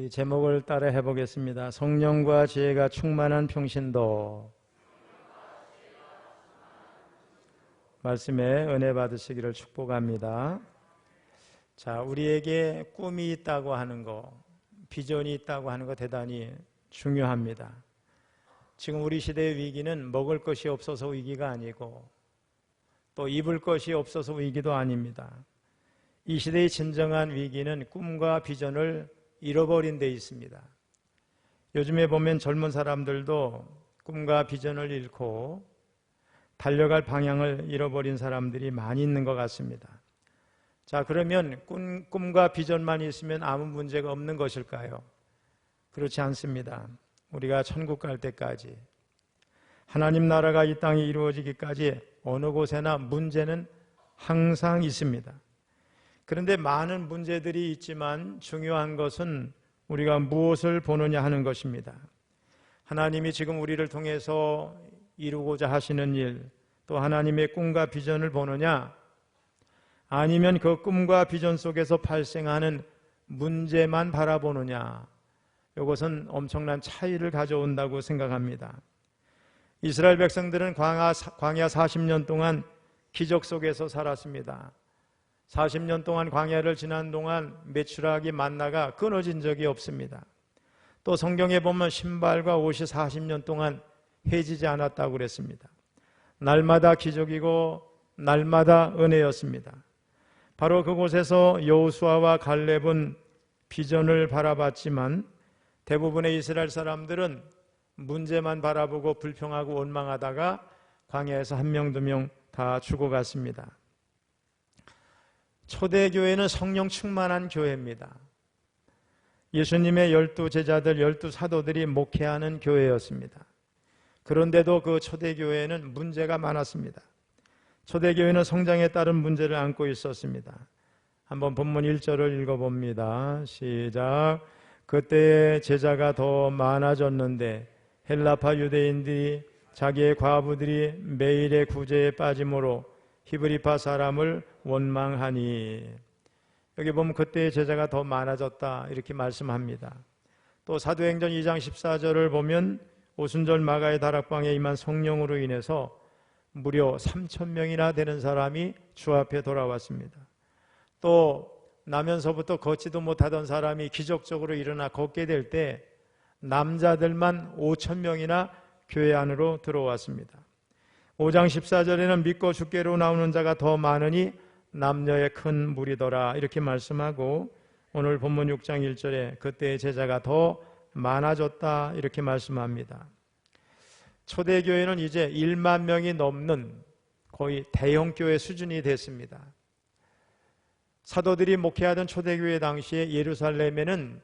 우리 제목을 따라 해보겠습니다. 성령과 지혜가 충만한 평신도. 말씀에 은혜 받으시기를 축복합니다. 자, 우리에게 꿈이 있다고 하는 거, 비전이 있다고 하는 거 대단히 중요합니다. 지금 우리 시대의 위기는 먹을 것이 없어서 위기가 아니고 또 입을 것이 없어서 위기도 아닙니다. 이 시대의 진정한 위기는 꿈과 비전을 잃어버린 데 있습니다. 요즘에 보면 젊은 사람들도 꿈과 비전을 잃고 달려갈 방향을 잃어버린 사람들이 많이 있는 것 같습니다. 자, 그러면 꿈과 비전만 있으면 아무 문제가 없는 것일까요? 그렇지 않습니다. 우리가 천국 갈 때까지, 하나님 나라가 이 땅에 이루어지기까지 어느 곳에나 문제는 항상 있습니다. 그런데 많은 문제들이 있지만 중요한 것은 우리가 무엇을 보느냐 하는 것입니다. 하나님이 지금 우리를 통해서 이루고자 하시는 일, 또 하나님의 꿈과 비전을 보느냐, 아니면 그 꿈과 비전 속에서 발생하는 문제만 바라보느냐, 이것은 엄청난 차이를 가져온다고 생각합니다. 이스라엘 백성들은 광야 40년 동안 기적 속에서 살았습니다. 40년 동안 광야를 지난 동안 메추라기 만나가 끊어진 적이 없습니다. 또 성경에 보면 신발과 옷이 40년 동안 해지지 않았다고 그랬습니다. 날마다 기적이고 날마다 은혜였습니다. 바로 그곳에서 여호수아와 갈렙은 비전을 바라봤지만 대부분의 이스라엘 사람들은 문제만 바라보고 불평하고 원망하다가 광야에서 한 명, 두 명 다 죽어갔습니다. 초대교회는 성령 충만한 교회입니다. 예수님의 12 제자들, 12 사도들이 목회하는 교회였습니다. 그런데도 그 초대교회는 문제가 많았습니다. 초대교회는 성장에 따른 문제를 안고 있었습니다. 한번 본문 1절을 읽어봅니다. 시작. 그때 제자가 더 많아졌는데 헬라파 유대인들이 자기의 과부들이 매일의 구제에 빠짐으로 히브리파 사람을 원망하니. 여기 보면 그때의 제자가 더 많아졌다 이렇게 말씀합니다. 또 사도행전 2장 14절을 보면 오순절 마가의 다락방에 임한 성령으로 인해서 무려 3,000명이나 되는 사람이 주 앞에 돌아왔습니다. 또 나면서부터 걷지도 못하던 사람이 기적적으로 일어나 걷게 될 때 남자들만 5,000명이나 교회 안으로 들어왔습니다. 5장 14절에는 믿고 주께로 나오는 자가 더 많으니 남녀의 큰 무리더라 이렇게 말씀하고, 오늘 본문 6장 1절에 그때의 제자가 더 많아졌다 이렇게 말씀합니다. 초대교회는 이제 1만 명이 넘는 거의 대형교회 수준이 됐습니다. 사도들이 목회하던 초대교회 당시에 예루살렘에는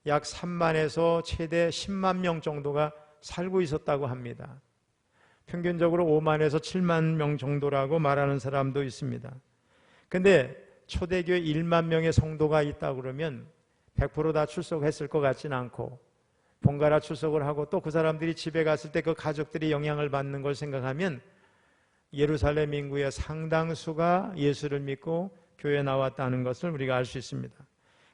약 3만에서 최대 10만 명 정도가 살고 있었다고 합니다. 평균적으로 5만에서 7만 명 정도라고 말하는 사람도 있습니다. 근데 초대교회 1만 명의 성도가 있다 그러면 100% 다 출석했을 것 같지는 않고 번갈아 출석을 하고 또 그 사람들이 집에 갔을 때 그 가족들이 영향을 받는 걸 생각하면 예루살렘 인구의 상당수가 예수를 믿고 교회에 나왔다는 것을 우리가 알 수 있습니다.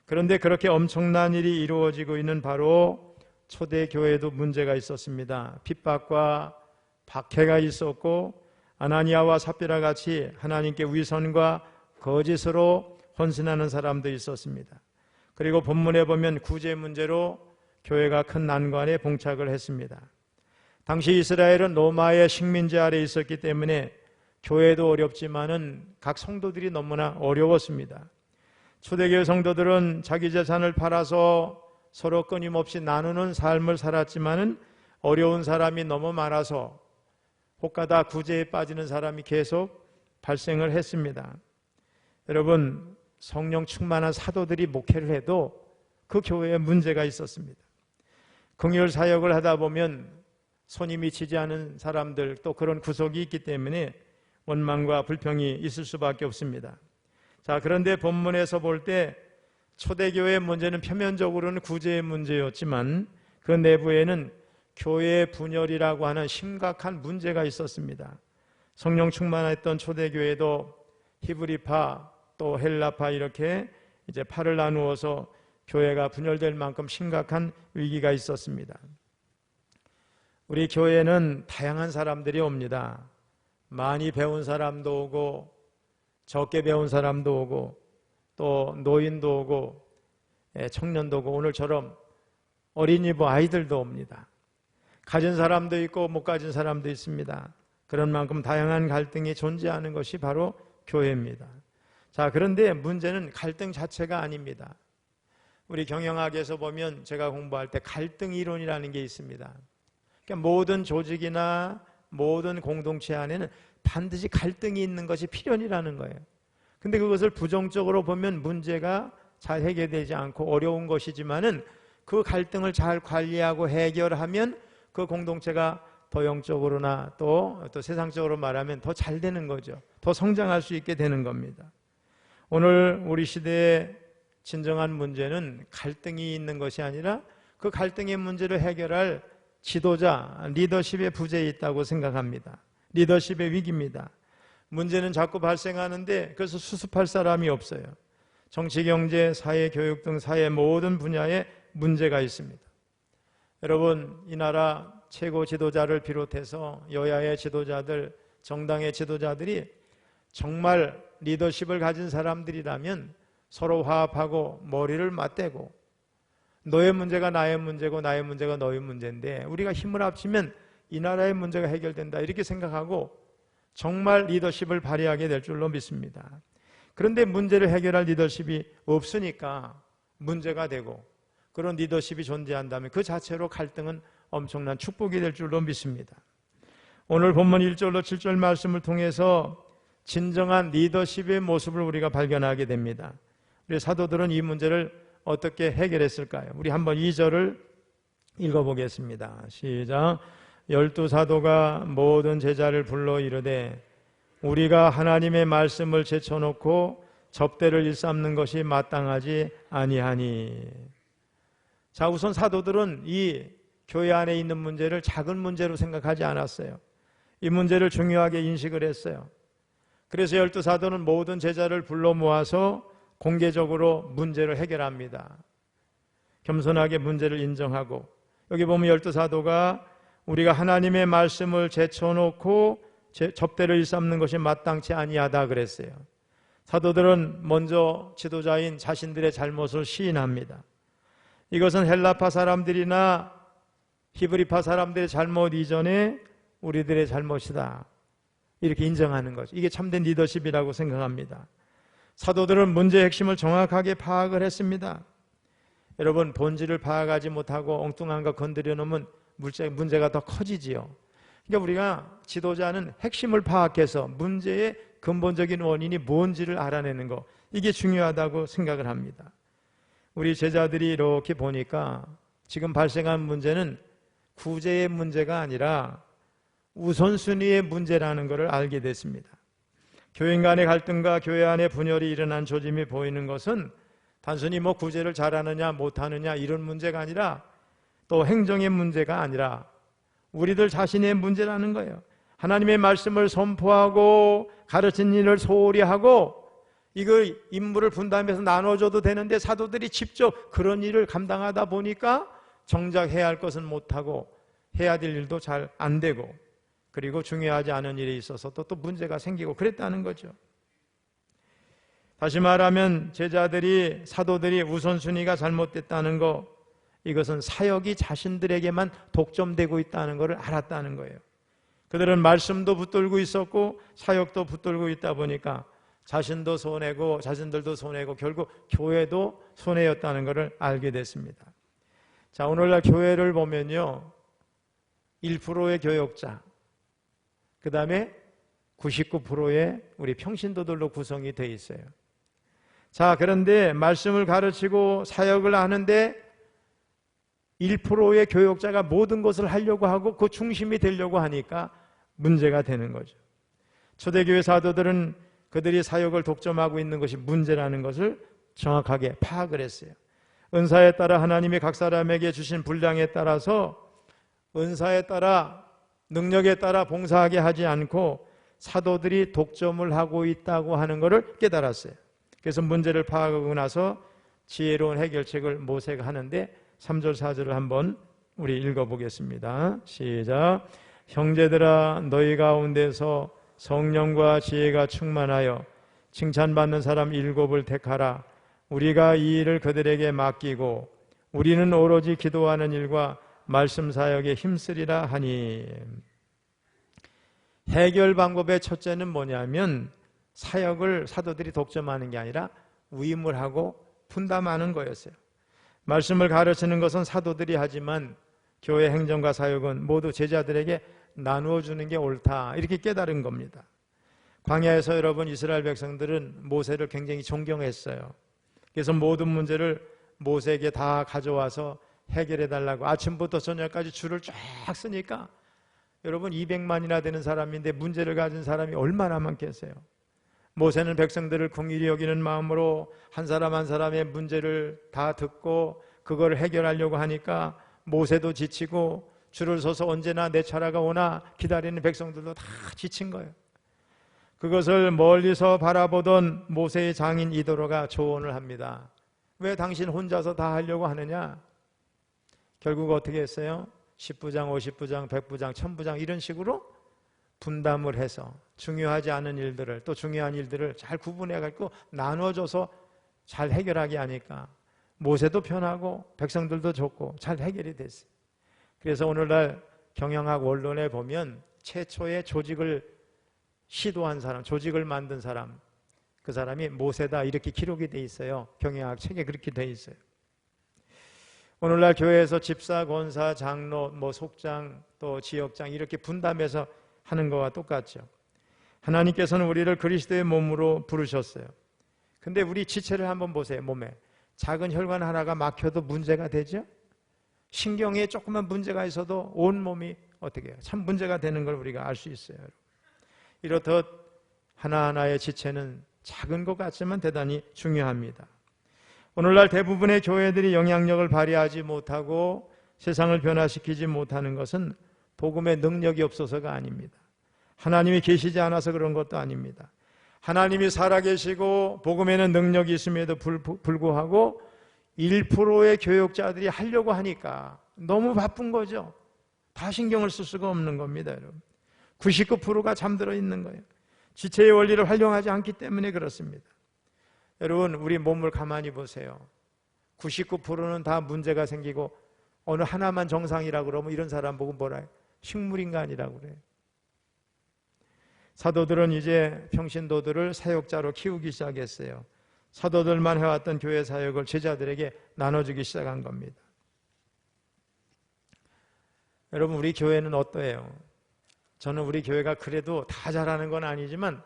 그런데 그렇게 엄청난 일이 이루어지고 있는 바로 초대교회에도 문제가 있었습니다. 핍박과 박해가 있었고 아나니아와 삽비라 같이 하나님께 위선과 거짓으로 헌신하는 사람도 있었습니다. 그리고 본문에 보면 구제 문제로 교회가 큰 난관에 봉착을 했습니다. 당시 이스라엘은 로마의 식민지 아래에 있었기 때문에 교회도 어렵지만은 각 성도들이 너무나 어려웠습니다. 초대교회 성도들은 자기 재산을 팔아서 서로 끊임없이 나누는 삶을 살았지만은 어려운 사람이 너무 많아서 혹가다 구제에 빠지는 사람이 계속 발생을 했습니다. 여러분, 성령 충만한 사도들이 목회를 해도 그 교회에 문제가 있었습니다. 긍휼 사역을 하다 보면 손이 미치지 않은 사람들, 또 그런 구석이 있기 때문에 원망과 불평이 있을 수밖에 없습니다. 자, 그런데 본문에서 볼 때 초대교회의 문제는 표면적으로는 구제의 문제였지만 그 내부에는 교회의 분열이라고 하는 심각한 문제가 있었습니다. 성령 충만했던 초대교회도 히브리파 또 헬라파 이렇게 이제 파를 나누어서 교회가 분열될 만큼 심각한 위기가 있었습니다. 우리 교회는 다양한 사람들이 옵니다. 많이 배운 사람도 오고 적게 배운 사람도 오고 또 노인도 오고 청년도 오고 오늘처럼 어린이부 아이들도 옵니다. 가진 사람도 있고 못 가진 사람도 있습니다. 그런 만큼 다양한 갈등이 존재하는 것이 바로 교회입니다. 자, 그런데 문제는 갈등 자체가 아닙니다. 우리 경영학에서 보면 제가 공부할 때 갈등 이론이라는 게 있습니다. 그러니까 모든 조직이나 모든 공동체 안에는 반드시 갈등이 있는 것이 필연이라는 거예요. 근데 그것을 부정적으로 보면 문제가 잘 해결되지 않고 어려운 것이지만은 그 갈등을 잘 관리하고 해결하면 그 공동체가 더 영적으로나 또 세상적으로 말하면 더 잘 되는 거죠. 더 성장할 수 있게 되는 겁니다. 오늘 우리 시대의 진정한 문제는 갈등이 있는 것이 아니라 그 갈등의 문제를 해결할 지도자, 리더십의 부재에 있다고 생각합니다. 리더십의 위기입니다. 문제는 자꾸 발생하는데 그래서 수습할 사람이 없어요. 정치, 경제, 사회, 교육 등 사회 모든 분야에 문제가 있습니다. 여러분, 이 나라 최고 지도자를 비롯해서 여야의 지도자들, 정당의 지도자들이 정말 리더십을 가진 사람들이라면 서로 화합하고 머리를 맞대고 너의 문제가 나의 문제고 나의 문제가 너의 문제인데 우리가 힘을 합치면 이 나라의 문제가 해결된다 이렇게 생각하고 정말 리더십을 발휘하게 될 줄로 믿습니다. 그런데 문제를 해결할 리더십이 없으니까 문제가 되고 그런 리더십이 존재한다면 그 자체로 갈등은 엄청난 축복이 될 줄로 믿습니다. 오늘 본문 1절로 7절 말씀을 통해서 진정한 리더십의 모습을 우리가 발견하게 됩니다. 우리 사도들은 이 문제를 어떻게 해결했을까요? 우리 한번 2절을 읽어보겠습니다. 시작. 12사도가 모든 제자를 불러 이르되 우리가 하나님의 말씀을 제쳐놓고 접대를 일삼는 것이 마땅하지 아니하니. 자, 우선 사도들은 이 교회 안에 있는 문제를 작은 문제로 생각하지 않았어요. 이 문제를 중요하게 인식을 했어요. 그래서 12사도는 모든 제자를 불러 모아서 공개적으로 문제를 해결합니다. 겸손하게 문제를 인정하고 여기 보면 12사도가 우리가 하나님의 말씀을 제쳐놓고 접대를 일삼는 것이 마땅치 아니하다 그랬어요. 사도들은 먼저 지도자인 자신들의 잘못을 시인합니다. 이것은 헬라파 사람들이나 히브리파 사람들의 잘못 이전에 우리들의 잘못이다. 이렇게 인정하는 거죠. 이게 참된 리더십이라고 생각합니다. 사도들은 문제의 핵심을 정확하게 파악을 했습니다. 여러분, 본질을 파악하지 못하고 엉뚱한 거 건드려 놓으면 문제가 더 커지지요. 그러니까 우리가 지도자는 핵심을 파악해서 문제의 근본적인 원인이 뭔지를 알아내는 거, 이게 중요하다고 생각을 합니다. 우리 제자들이 이렇게 보니까 지금 발생한 문제는 구제의 문제가 아니라 우선순위의 문제라는 것을 알게 됐습니다. 교인 간의 갈등과 교회 안의 분열이 일어난 조짐이 보이는 것은 단순히 구제를 잘하느냐 못하느냐 이런 문제가 아니라 또 행정의 문제가 아니라 우리들 자신의 문제라는 거예요. 하나님의 말씀을 선포하고 가르친 일을 소홀히 하고 이걸 임무를 분담해서 나눠줘도 되는데 사도들이 직접 그런 일을 감당하다 보니까 정작 해야 할 것은 못하고 해야 될 일도 잘 안 되고 그리고 중요하지 않은 일에 있어서 또 문제가 생기고 그랬다는 거죠. 다시 말하면 제자들이 사도들이 우선순위가 잘못됐다는 거, 이것은 사역이 자신들에게만 독점되고 있다는 것을 알았다는 거예요. 그들은 말씀도 붙들고 있었고 사역도 붙들고 있다 보니까 자신도 손해고 자신들도 손해고 결국 교회도 손해였다는 것을 알게 됐습니다. 자, 오늘날 교회를 보면요, 1%의 교역자, 그 다음에 99%의 우리 평신도들로 구성이 되어 있어요. 자, 그런데 말씀을 가르치고 사역을 하는데 1%의 교역자가 모든 것을 하려고 하고 그 중심이 되려고 하니까 문제가 되는 거죠. 초대교회 사도들은 그들이 사역을 독점하고 있는 것이 문제라는 것을 정확하게 파악을 했어요. 은사에 따라 하나님이 각 사람에게 주신 분량에 따라서 은사에 따라 능력에 따라 봉사하게 하지 않고 사도들이 독점을 하고 있다고 하는 것을 깨달았어요. 그래서 문제를 파악하고 나서 지혜로운 해결책을 모세가 하는데 3절 4절을 한번 우리 읽어보겠습니다. 시작. 형제들아 너희 가운데서 성령과 지혜가 충만하여 칭찬받는 사람 7을 택하라. 우리가 이 일을 그들에게 맡기고 우리는 오로지 기도하는 일과 말씀 사역에 힘쓰리라 하니. 해결 방법의 첫째는 뭐냐면 사역을 사도들이 독점하는 게 아니라 위임을 하고 분담하는 거였어요. 말씀을 가르치는 것은 사도들이 하지만 교회 행정과 사역은 모두 제자들에게 나누어 주는 게 옳다, 이렇게 깨달은 겁니다. 광야에서 여러분 이스라엘 백성들은 모세를 굉장히 존경했어요. 그래서 모든 문제를 모세에게 다 가져와서 해결해 달라고 아침부터 저녁까지 줄을 쫙 쓰니까 여러분 200만이나 되는 사람인데 문제를 가진 사람이 얼마나 많겠어요. 모세는 백성들을 긍휼히 여기는 마음으로 한 사람 한 사람의 문제를 다 듣고 그걸 해결하려고 하니까 모세도 지치고 줄을 서서 언제나 내 차례가 오나 기다리는 백성들도 다 지친 거예요. 그것을 멀리서 바라보던 모세의 장인 이도로가 조언을 합니다. 왜 당신 혼자서 다 하려고 하느냐? 결국 어떻게 했어요? 10부장, 50부장, 100부장, 1000부장 이런 식으로 분담을 해서 중요하지 않은 일들을 또 중요한 일들을 잘 구분해가지고 나눠줘서 잘 해결하게 하니까 모세도 편하고 백성들도 좋고 잘 해결이 됐어요. 그래서 오늘날 경영학 원론에 보면 최초의 조직을 시도한 사람, 조직을 만든 사람, 그 사람이 모세다 이렇게 기록이 돼 있어요. 경영학 책에 그렇게 돼 있어요. 오늘날 교회에서 집사, 권사, 장로, 속장, 또 지역장 이렇게 분담해서 하는 것과 똑같죠. 하나님께서는 우리를 그리스도의 몸으로 부르셨어요. 근데 우리 지체를 한번 보세요. 몸에 작은 혈관 하나가 막혀도 문제가 되죠. 신경에 조그만 문제가 있어도 온 몸이 어떻게 해요? 참 문제가 되는 걸 우리가 알 수 있어요. 이렇듯 하나하나의 지체는 작은 것 같지만 대단히 중요합니다. 오늘날 대부분의 교회들이 영향력을 발휘하지 못하고 세상을 변화시키지 못하는 것은 복음의 능력이 없어서가 아닙니다. 하나님이 계시지 않아서 그런 것도 아닙니다. 하나님이 살아계시고 복음에는 능력이 있음에도 불구하고 1%의 교역자들이 하려고 하니까 너무 바쁜 거죠. 다 신경을 쓸 수가 없는 겁니다, 여러분. 99%가 잠들어 있는 거예요. 지체의 원리를 활용하지 않기 때문에 그렇습니다. 여러분, 우리 몸을 가만히 보세요. 99%는 다 문제가 생기고 어느 하나만 정상이라고 그러면 이런 사람 보고 뭐라 해요? 식물인간이라고 그래요. 사도들은 이제 평신도들을 사역자로 키우기 시작했어요. 사도들만 해왔던 교회 사역을 제자들에게 나눠주기 시작한 겁니다. 여러분, 우리 교회는 어떠해요? 저는 우리 교회가 그래도 다 잘하는 건 아니지만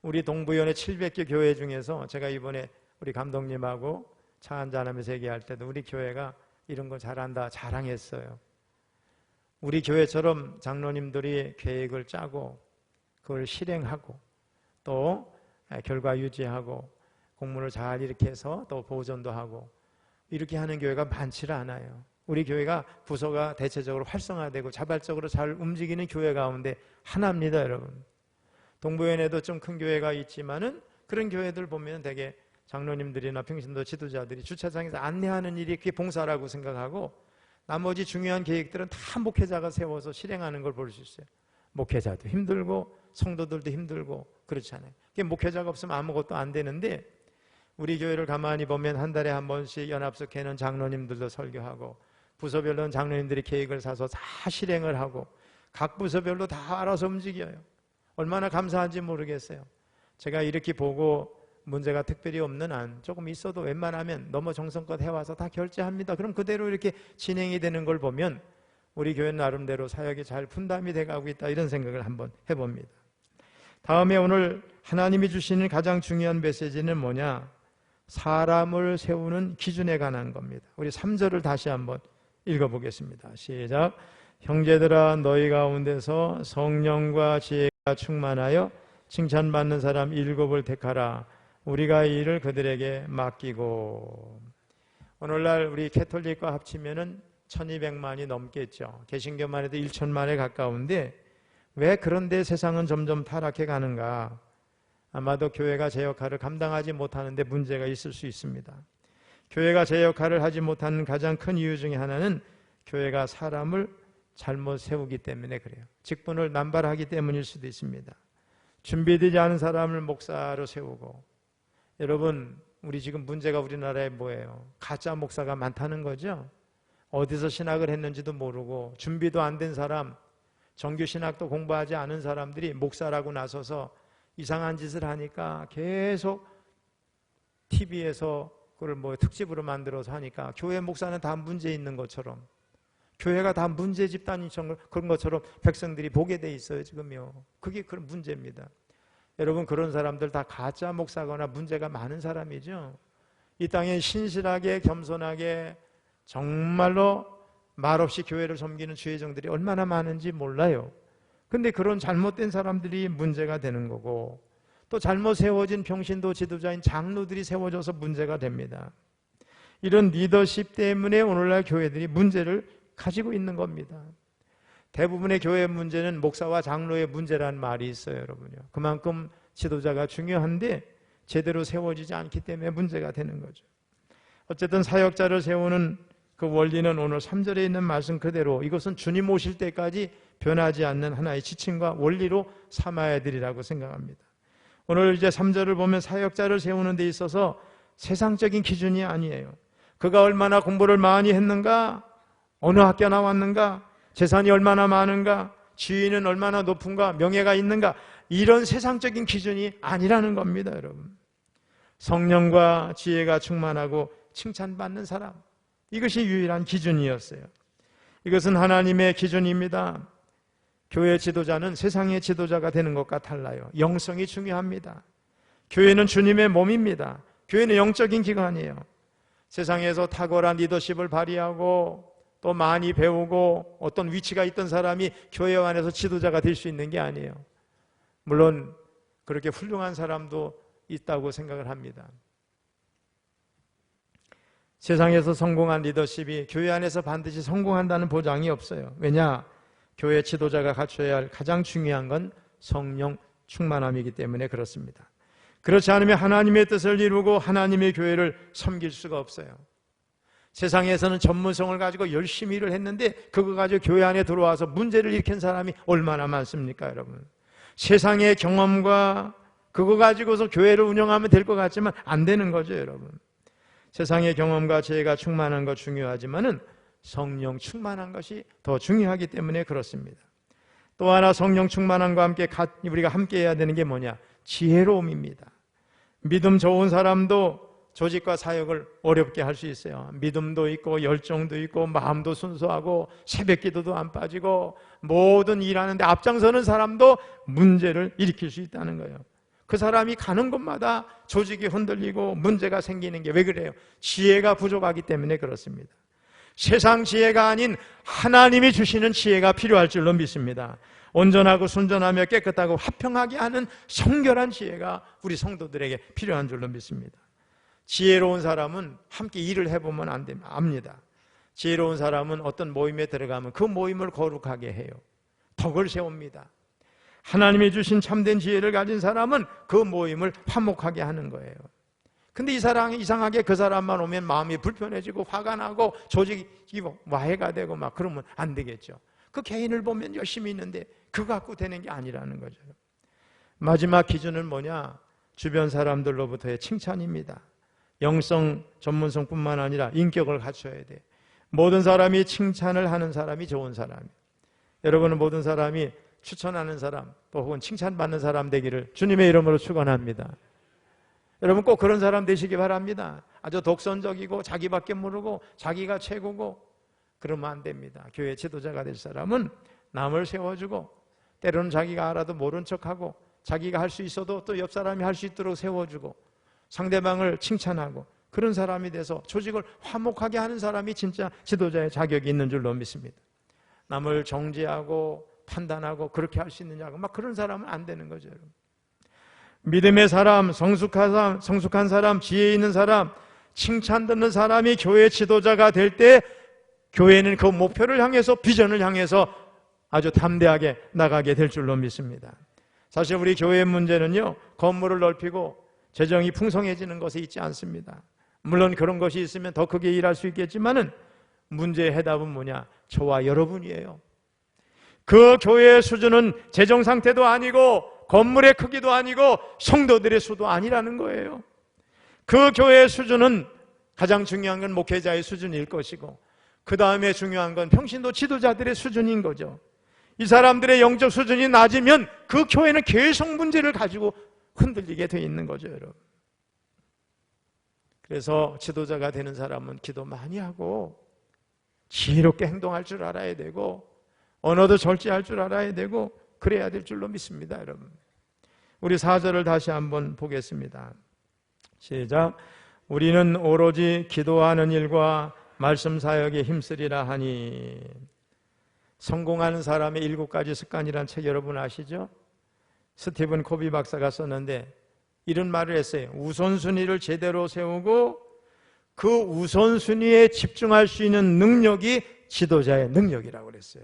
우리 동부연의 700개 교회 중에서 제가 이번에 우리 감독님하고 차 한잔하면서 얘기할 때도 우리 교회가 이런 거 잘한다 자랑했어요. 우리 교회처럼 장로님들이 계획을 짜고 그걸 실행하고 또 결과 유지하고 공문을 잘 이렇게 해서 또 보존도 하고 이렇게 하는 교회가 많지 않아요. 우리 교회가 부서가 대체적으로 활성화되고 자발적으로 잘 움직이는 교회 가운데 하나입니다, 여러분. 동부연에도 좀 큰 교회가 있지만은 그런 교회들 보면 되게 장로님들이나 평신도 지도자들이 주차장에서 안내하는 일이 그게 봉사라고 생각하고 나머지 중요한 계획들은 다 목회자가 세워서 실행하는 걸 볼 수 있어요. 목회자도 힘들고 성도들도 힘들고 그렇잖아요. 목회자가 없으면 아무것도 안 되는데 우리 교회를 가만히 보면 한 달에 한 번씩 연합석회는 장로님들도 설교하고 부서별로는 장로님들이 계획을 사서 다 실행을 하고 각 부서별로 다 알아서 움직여요. 얼마나 감사한지 모르겠어요. 제가 이렇게 보고 문제가 특별히 없는 한 조금 있어도 웬만하면 너무 정성껏 해와서 다 결제합니다. 그럼 그대로 이렇게 진행이 되는 걸 보면 우리 교회 나름대로 사역이 잘 분담이 돼가고 있다 이런 생각을 한번 해봅니다. 다음에 오늘 하나님이 주시는 가장 중요한 메시지는 뭐냐? 사람을 세우는 기준에 관한 겁니다. 우리 3절을 다시 한번 읽어보겠습니다. 시작. 형제들아 너희 가운데서 성령과 지혜가 충만하여 칭찬받는 사람 7을 택하라. 우리가 이 일을 그들에게 맡기고. 오늘날 우리 캐톨릭과 합치면은 1200만이 넘겠죠. 개신교만 해도 1000만에 가까운데 왜 그런데 세상은 점점 타락해 가는가? 아마도 교회가 제 역할을 감당하지 못하는데 문제가 있을 수 있습니다. 교회가 제 역할을 하지 못하는 가장 큰 이유 중에 하나는 교회가 사람을 잘못 세우기 때문에 그래요. 직분을 남발하기 때문일 수도 있습니다. 준비되지 않은 사람을 목사로 세우고, 여러분 우리 지금 문제가 우리나라에 뭐예요? 가짜 목사가 많다는 거죠. 어디서 신학을 했는지도 모르고 준비도 안 된 사람, 정규 신학도 공부하지 않은 사람들이 목사라고 나서서 이상한 짓을 하니까 계속 TV에서 그걸 뭐 특집으로 만들어서 하니까 교회 목사는 다 문제 있는 것처럼, 교회가 다 문제 집단인 그런 것처럼 백성들이 보게 돼 있어요 지금요. 그게 그런 문제입니다. 여러분 그런 사람들 다 가짜 목사거나 문제가 많은 사람이죠. 이 땅에 신실하게 겸손하게 정말로 말없이 교회를 섬기는 주의 종들이 얼마나 많은지 몰라요. 근데 그런 잘못된 사람들이 문제가 되는 거고, 또 잘못 세워진 평신도 지도자인 장로들이 세워져서 문제가 됩니다. 이런 리더십 때문에 오늘날 교회들이 문제를 가지고 있는 겁니다. 대부분의 교회 문제는 목사와 장로의 문제라는 말이 있어요, 여러분요. 그만큼 지도자가 중요한데 제대로 세워지지 않기 때문에 문제가 되는 거죠. 어쨌든 사역자를 세우는 그 원리는 오늘 3절에 있는 말씀 그대로, 이것은 주님 오실 때까지 변하지 않는 하나의 지침과 원리로 삼아야 되리라고 생각합니다. 오늘 이제 3절을 보면 사역자를 세우는 데 있어서 세상적인 기준이 아니에요. 그가 얼마나 공부를 많이 했는가, 어느 학교 나왔는가, 재산이 얼마나 많은가, 지위는 얼마나 높은가, 명예가 있는가, 이런 세상적인 기준이 아니라는 겁니다, 여러분. 성령과 지혜가 충만하고 칭찬받는 사람, 이것이 유일한 기준이었어요. 이것은 하나님의 기준입니다. 교회 지도자는 세상의 지도자가 되는 것과 달라요. 영성이 중요합니다. 교회는 주님의 몸입니다. 교회는 영적인 기관이에요. 세상에서 탁월한 리더십을 발휘하고 또 많이 배우고 어떤 위치가 있던 사람이 교회 안에서 지도자가 될 수 있는 게 아니에요. 물론 그렇게 훌륭한 사람도 있다고 생각을 합니다. 세상에서 성공한 리더십이 교회 안에서 반드시 성공한다는 보장이 없어요. 왜냐? 교회 지도자가 갖춰야 할 가장 중요한 건 성령 충만함이기 때문에 그렇습니다. 그렇지 않으면 하나님의 뜻을 이루고 하나님의 교회를 섬길 수가 없어요. 세상에서는 전문성을 가지고 열심히 일을 했는데 그거 가지고 교회 안에 들어와서 문제를 일으킨 사람이 얼마나 많습니까, 여러분? 세상의 경험과 그거 가지고서 교회를 운영하면 될 것 같지만 안 되는 거죠, 여러분. 세상의 경험과 지혜가 충만한 것 중요하지만은 성령 충만한 것이 더 중요하기 때문에 그렇습니다. 또 하나 성령 충만함과 함께 우리가 함께 해야 되는 게 뭐냐? 지혜로움입니다. 믿음 좋은 사람도 조직과 사역을 어렵게 할 수 있어요. 믿음도 있고 열정도 있고 마음도 순수하고 새벽기도도 안 빠지고 모든 일하는데 앞장서는 사람도 문제를 일으킬 수 있다는 거예요. 그 사람이 가는 곳마다 조직이 흔들리고 문제가 생기는 게 왜 그래요? 지혜가 부족하기 때문에 그렇습니다. 세상 지혜가 아닌 하나님이 주시는 지혜가 필요할 줄로 믿습니다. 온전하고 순전하며 깨끗하고 화평하게 하는 성결한 지혜가 우리 성도들에게 필요한 줄로 믿습니다. 지혜로운 사람은 함께 일을 해보면 안 됩니다. 압니다. 지혜로운 사람은 어떤 모임에 들어가면 그 모임을 거룩하게 해요. 덕을 세웁니다. 하나님이 주신 참된 지혜를 가진 사람은 그 모임을 화목하게 하는 거예요. 근데 이 사람이 이상하게 그 사람만 오면 마음이 불편해지고 화가 나고 조직이 와해가 되고 막 그러면 안 되겠죠. 그 개인을 보면 열심히 있는데 그거 갖고 되는 게 아니라는 거죠. 마지막 기준은 뭐냐? 주변 사람들로부터의 칭찬입니다. 영성 전문성뿐만 아니라 인격을 갖춰야 돼. 모든 사람이 칭찬을 하는 사람이 좋은 사람이에요. 여러분은 모든 사람이 추천하는 사람 또 혹은 칭찬받는 사람 되기를 주님의 이름으로 축원합니다. 여러분 꼭 그런 사람 되시기 바랍니다. 아주 독선적이고 자기밖에 모르고 자기가 최고고 그러면 안 됩니다. 교회 지도자가 될 사람은 남을 세워주고 때로는 자기가 알아도 모른 척하고 자기가 할 수 있어도 또 옆 사람이 할 수 있도록 세워주고 상대방을 칭찬하고 그런 사람이 돼서 조직을 화목하게 하는 사람이 진짜 지도자의 자격이 있는 줄로 믿습니다. 남을 정죄하고 판단하고 그렇게 할 수 있느냐고 막 그런 사람은 안 되는 거죠. 여러분. 믿음의 사람, 성숙한 사람, 지혜 있는 사람, 칭찬 듣는 사람이 교회 지도자가 될 때 교회는 그 목표를 향해서 비전을 향해서 아주 담대하게 나가게 될 줄로 믿습니다. 사실 우리 교회의 문제는요, 건물을 넓히고 재정이 풍성해지는 것에 있지 않습니다. 물론 그런 것이 있으면 더 크게 일할 수 있겠지만은 문제의 해답은 뭐냐? 저와 여러분이에요. 그 교회의 수준은 재정 상태도 아니고 건물의 크기도 아니고 성도들의 수도 아니라는 거예요. 그 교회의 수준은 가장 중요한 건 목회자의 수준일 것이고 그 다음에 중요한 건 평신도 지도자들의 수준인 거죠. 이 사람들의 영적 수준이 낮으면 그 교회는 계속 문제를 가지고 흔들리게 돼 있는 거죠, 여러분. 그래서 지도자가 되는 사람은 기도 많이 하고 지혜롭게 행동할 줄 알아야 되고 언어도 절제할 줄 알아야 되고 그래야 될 줄로 믿습니다, 여러분. 우리 4절을 다시 한번 보겠습니다. 시작. 우리는 오로지 기도하는 일과 말씀 사역에 힘쓰리라 하니. 성공하는 사람의 7가지 습관이라는 책 여러분 아시죠? 스티븐 코비 박사가 썼는데 이런 말을 했어요. 우선순위를 제대로 세우고 그 우선순위에 집중할 수 있는 능력이 지도자의 능력이라고 그랬어요.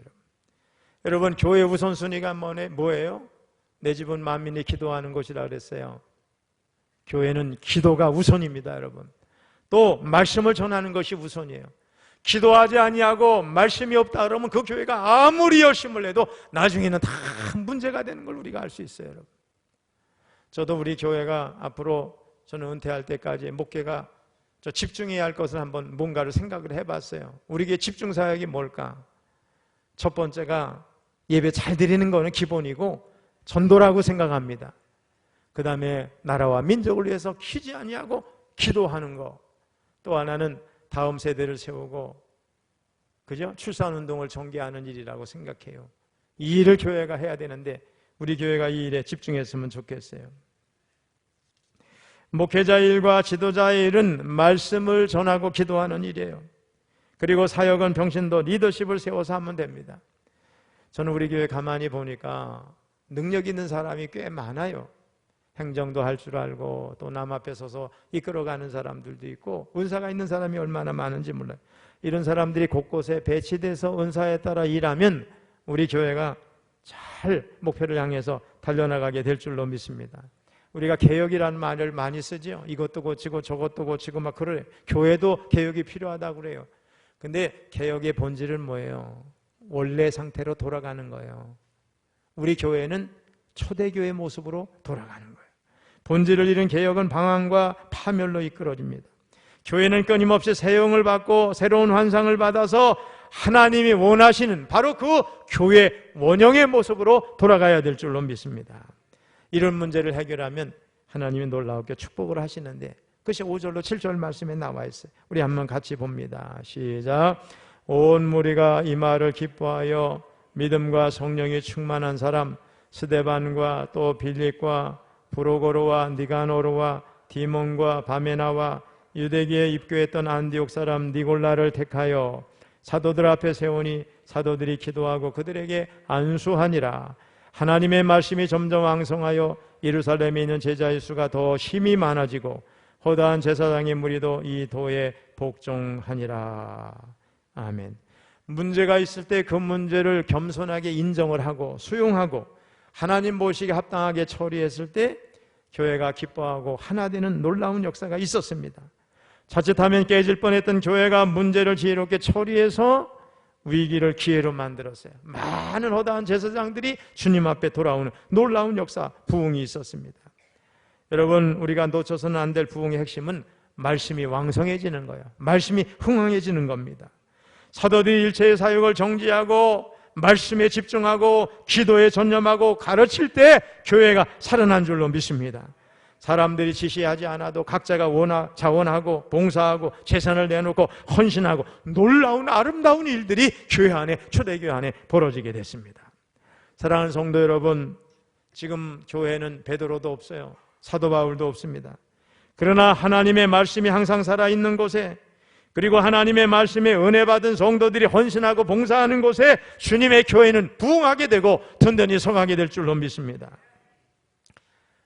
여러분, 교회 우선순위가 뭐예요? 내 집은 만민이 기도하는 곳이라 그랬어요. 교회는 기도가 우선입니다, 여러분. 또 말씀을 전하는 것이 우선이에요. 기도하지 아니하고 말씀이 없다 그러면 그 교회가 아무리 열심을 해도 나중에는 다 문제가 되는 걸 우리가 알 수 있어요, 여러분. 저도 우리 교회가 앞으로 저는 은퇴할 때까지 목회가 저 집중해야 할 것을 한번 뭔가를 생각을 해봤어요. 우리 교회 집중 사역이 뭘까? 첫 번째가 예배 잘 드리는 거는 기본이고 전도라고 생각합니다. 그 다음에 나라와 민족을 위해서 쉬지 아니하고 기도하는 거. 또 하나는 다음 세대를 세우고 그죠? 출산운동을 전개하는 일이라고 생각해요. 이 일을 교회가 해야 되는데 우리 교회가 이 일에 집중했으면 좋겠어요. 목회자 일과 지도자의 일은 말씀을 전하고 기도하는 일이에요. 그리고 사역은 병신도 리더십을 세워서 하면 됩니다. 저는 우리 교회 가만히 보니까 능력 있는 사람이 꽤 많아요. 행정도 할 줄 알고 또 남 앞에 서서 이끌어가는 사람들도 있고 은사가 있는 사람이 얼마나 많은지 몰라요. 이런 사람들이 곳곳에 배치돼서 은사에 따라 일하면 우리 교회가 잘 목표를 향해서 달려나가게 될 줄로 믿습니다. 우리가 개혁이라는 말을 많이 쓰죠. 이것도 고치고 저것도 고치고 막 그래. 교회도 개혁이 필요하다고 그래요. 근데 개혁의 본질은 뭐예요? 원래 상태로 돌아가는 거예요. 우리 교회는 초대교회 모습으로 돌아가는 거예요. 본질을 잃은 개혁은 방황과 파멸로 이끌어집니다. 교회는 끊임없이 새 영을 받고 새로운 환상을 받아서 하나님이 원하시는 바로 그 교회 원형의 모습으로 돌아가야 될 줄로 믿습니다. 이런 문제를 해결하면 하나님이 놀라우게 축복을 하시는데 그것이 5절로 7절 말씀에 나와 있어요. 우리 한번 같이 봅니다. 시작. 온 무리가 이 말을 기뻐하여 믿음과 성령이 충만한 사람 스데반과 또 빌립과 브로고로와 니가노르와 디몬과 바메나와 유대기에 입교했던 안디옥 사람 니골라를 택하여 사도들 앞에 세우니 사도들이 기도하고 그들에게 안수하니라. 하나님의 말씀이 점점 왕성하여 예루살렘에 있는 제자의 수가 더 힘이 많아지고 허다한 제사장의 무리도 이 도에 복종하니라. 아멘. 문제가 있을 때 그 문제를 겸손하게 인정을 하고 수용하고 하나님 보시기에 합당하게 처리했을 때 교회가 기뻐하고 하나 되는 놀라운 역사가 있었습니다. 자칫하면 깨질 뻔했던 교회가 문제를 지혜롭게 처리해서 위기를 기회로 만들었어요. 많은 허다한 제사장들이 주님 앞에 돌아오는 놀라운 역사, 부흥이 있었습니다. 여러분, 우리가 놓쳐서는 안 될 부흥의 핵심은 말씀이 왕성해지는 거예요. 말씀이 흥황해지는 겁니다. 사도들이 일체의 사역을 정지하고 말씀에 집중하고 기도에 전념하고 가르칠 때 교회가 살아난 줄로 믿습니다. 사람들이 지시하지 않아도 각자가 자원하고 봉사하고 재산을 내놓고 헌신하고 놀라운 아름다운 일들이 교회 안에 초대교회 안에 벌어지게 됐습니다. 사랑하는 성도 여러분, 지금 교회는 베드로도 없어요. 사도 바울도 없습니다. 그러나 하나님의 말씀이 항상 살아있는 곳에 그리고 하나님의 말씀에 은혜 받은 성도들이 헌신하고 봉사하는 곳에 주님의 교회는 부흥하게 되고 든든히 서가게 될 줄로 믿습니다.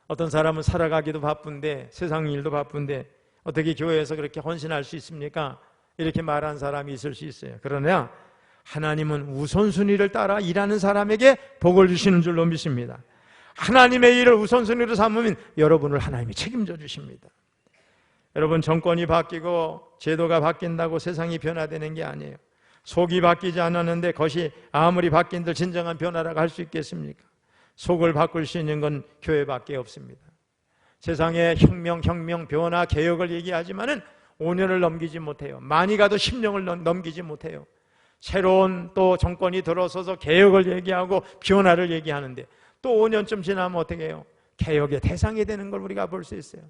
어떤 사람은 살아가기도 바쁜데 세상 일도 바쁜데 어떻게 교회에서 그렇게 헌신할 수 있습니까? 이렇게 말하는 사람이 있을 수 있어요. 그러나 하나님은 우선순위를 따라 일하는 사람에게 복을 주시는 줄로 믿습니다. 하나님의 일을 우선순위로 삼으면 여러분을 하나님이 책임져 주십니다. 여러분, 정권이 바뀌고 제도가 바뀐다고 세상이 변화되는 게 아니에요. 속이 바뀌지 않았는데 그것이 아무리 바뀐들 진정한 변화라고 할 수 있겠습니까? 속을 바꿀 수 있는 건 교회밖에 없습니다. 세상에 혁명, 변화, 개혁을 얘기하지만은 5년을 넘기지 못해요. 많이 가도 10년을 넘기지 못해요. 새로운 또 정권이 들어서서 개혁을 얘기하고 변화를 얘기하는데 또 5년쯤 지나면 어떻게 해요? 개혁의 대상이 되는 걸 우리가 볼 수 있어요.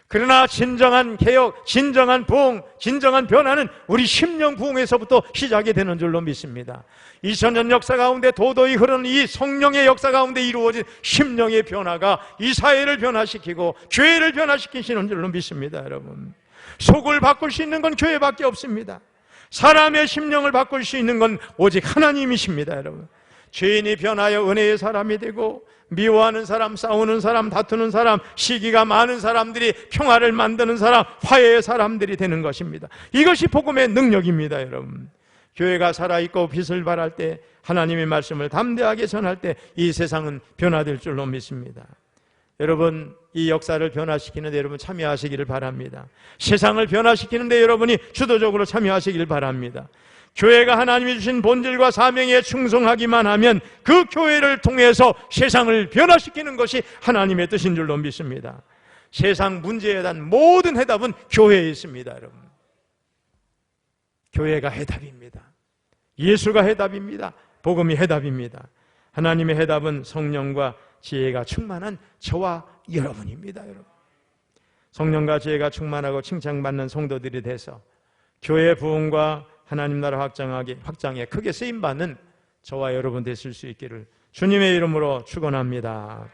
그러나 진정한 개혁, 진정한 부흥, 진정한 변화는 우리 심령 부흥에서부터 시작이 되는 줄로 믿습니다. 2000년 역사 가운데 도도히 흐르는 이 성령의 역사 가운데 이루어진 심령의 변화가 이 사회를 변화시키고 교회를 변화시키시는 줄로 믿습니다. 여러분, 속을 바꿀 수 있는 건 교회밖에 없습니다. 사람의 심령을 바꿀 수 있는 건 오직 하나님이십니다. 여러분, 죄인이 변하여 은혜의 사람이 되고 미워하는 사람, 싸우는 사람, 다투는 사람, 시기가 많은 사람들이 평화를 만드는 사람, 화해의 사람들이 되는 것입니다. 이것이 복음의 능력입니다. 여러분, 교회가 살아있고 빛을 발할 때, 하나님의 말씀을 담대하게 전할 때 이 세상은 변화될 줄로 믿습니다. 여러분, 이 역사를 변화시키는데 여러분 참여하시기를 바랍니다. 세상을 변화시키는데 여러분이 주도적으로 참여하시기를 바랍니다. 교회가 하나님이 주신 본질과 사명에 충성하기만 하면 그 교회를 통해서 세상을 변화시키는 것이 하나님의 뜻인 줄로 믿습니다. 세상 문제에 대한 모든 해답은 교회에 있습니다. 여러분, 교회가 해답입니다. 예수가 해답입니다. 복음이 해답입니다. 하나님의 해답은 성령과 지혜가 충만한 저와 여러분입니다. 여러분, 성령과 지혜가 충만하고 칭찬받는 성도들이 돼서 교회의 부흥과 하나님 나라 확장에 크게 쓰임받는 저와 여러분 되실 수 있기를 주님의 이름으로 축원합니다.